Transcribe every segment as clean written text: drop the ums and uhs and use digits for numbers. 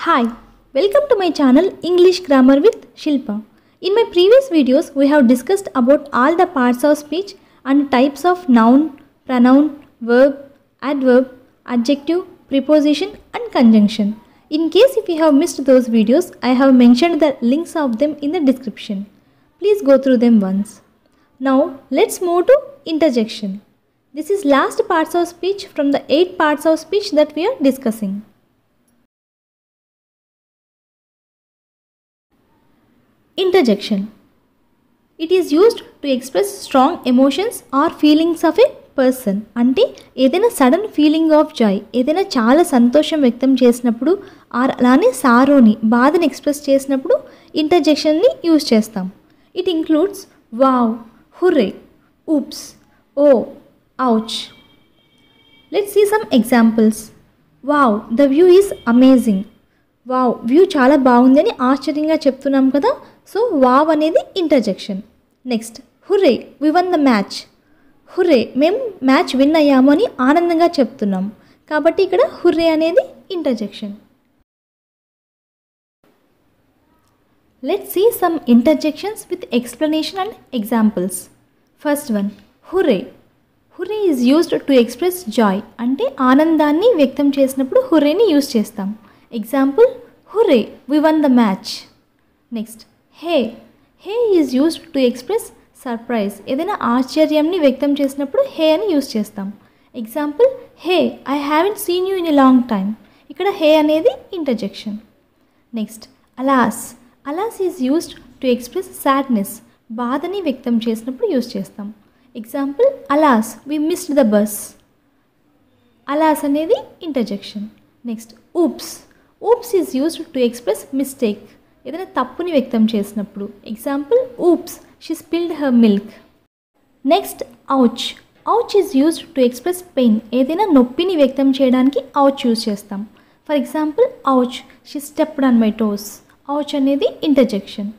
Hi, welcome to my channel English Grammar with Shilpa. In my previous videos, we have discussed about all the parts of speech and types of noun, pronoun, verb, adverb, adjective, preposition and conjunction. In case if you have missed those videos, I have mentioned the links of them in the description. Please go through them once. Now, let's move to interjection. This is last parts of speech from the 8 parts of speech that we are discussing. Interjection. It is used to express strong emotions or feelings of a person. అంటే ఏదైనా sudden feeling of Joy, ఏదైనా చాలా సంతోషం వ్యక్తం చేసినప్పుడు are అలానే సారోని బాధని express చేసినప్పుడు ఇంటర్జెక్షన్ని యూజ్ చేస్తాం. It includes wow, hurray, oops, oh, ouch. Let's see some examples. Wow, the view is amazing. Wow, view చాలా బాగుందని ఆశ్చర్యంగా చెప్తున్నాం కదా, సో వావ్ అనేది interjection. Next, hurray, we won the match. Hurray, మేము మ్యాచ్ విన్ అయ్యాము అని ఆనందంగా చెప్తున్నాం, కాబట్టి ఇక్కడ హుర్రే అనేది interjection. Let's see some interjections with explanation and examples. First one, hurray. Hurray is used to express Joy, అంటే ఆనందాన్ని వ్యక్తం చేసినప్పుడు హుర్రేని యూజ్ చేస్తాం. Example, hurray, we won the match. Next, hey. Hey is used to express surprise, ఏదైనా ఆశ్చర్యంని వ్యక్తం చేసినప్పుడు హే అని యూజ్ చేస్తాం. Example, hey, I haven't seen you in a long time. ఇక్కడ హే అనేది interjection. Next, alas. Alas is used to express sadness, బాధని వ్యక్తం చేసినప్పుడు యూజ్ చేస్తాం. Example, alas, we missed the bus. Alas అనేది interjection. Next, oops. Oops is used to express mistake, ఏదైనా తప్పుని వ్యక్తం చేసినప్పుడు. Example, oops, she spilled her milk. Next, ouch. Ouch is used to express pain, ఏదైనా నొప్పిని వ్యక్తం చేయడానికి ఔచ్ యూజ్ చేస్తాం. For example, ouch, she stepped on my toes. Ouch అనేది interjection.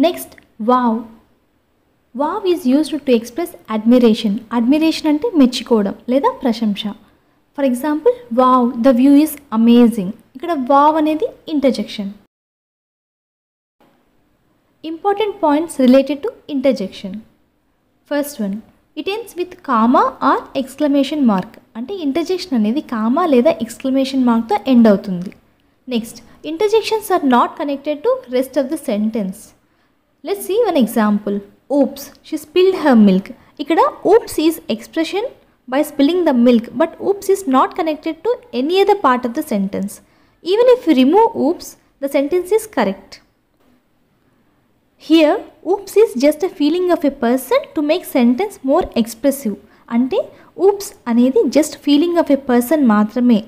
Next, wow. Wow is used to express admiration. Admiration అంటే మెచ్చుకోవడం లేదా ప్రశంస. For example, wow, the view is amazing. ఇక్కడ వావ్ అనేది interjection. Important points related to interjection. First one, it ends with comma or exclamation mark, అంటే interjection అనేది comma లేదా exclamation మార్క్తో ఎండ్ అవుతుంది. Next, interjections are not connected to rest of the sentence. Let's see one example. Oops, she spilled her milk. ఇక్కడ oops is expression by spilling the milk, but oops is not connected to any other part of the sentence. Even if we remove oops, the sentence is correct. Here, oops is just a feeling of a person to make sentence more expressive. అంటే oops అనేది just feeling of a person మాత్రమే.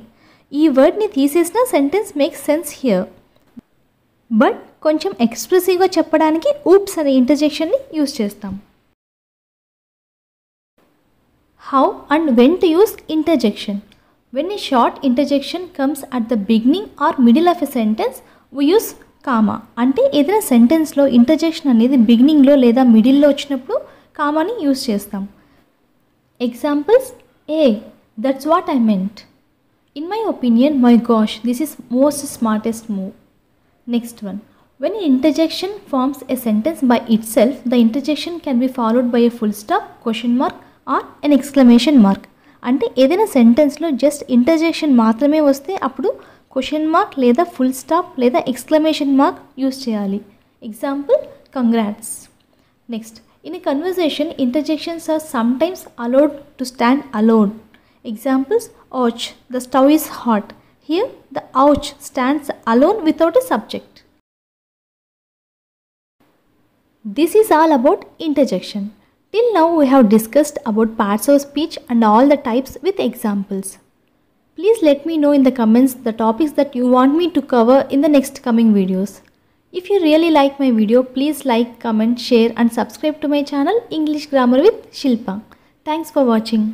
ఈ వర్డ్ని తీసేసిన sentence makes sense here. But కొంచెం ఎక్స్ప్రెసివ్గా చెప్పడానికి oops అనే ఇంటర్జెక్షన్ని use చేస్తాం. How and when to use interjection. When a short interjection comes at the beginning or middle of a sentence, we use comma. అంటే ఏదైనా సెంటెన్స్లో interjection అనేది బిగినింగ్లో లేదా మిడిల్లో వచ్చినప్పుడు కామాని యూజ్ చేస్తాం. Examples, A, that's what I meant. In my opinion, my gosh, this is most smartest move. Next one, when an interjection forms a sentence by itself, the interjection can be followed by a full stop, question mark or an exclamation mark. అంటే ఏదైనా సెంటెన్స్లో just interjection మాత్రమే వస్తే అప్పుడు question mark లేదా full stop లేదా exclamation mark use చేయాలి. Example, congrats. Next, in a conversation interjections are sometimes allowed to stand alone. Examples, ouch, the stove is hot. Here the ouch stands alone without a subject. This is all about interjection. Till now we have discussed about parts of speech and all the types with examples. Please let me know in the comments the topics that you want me to cover in the next coming videos. If you really like my video, please like, comment, share and subscribe to my channel English Grammar with Shilpa. Thanks for watching.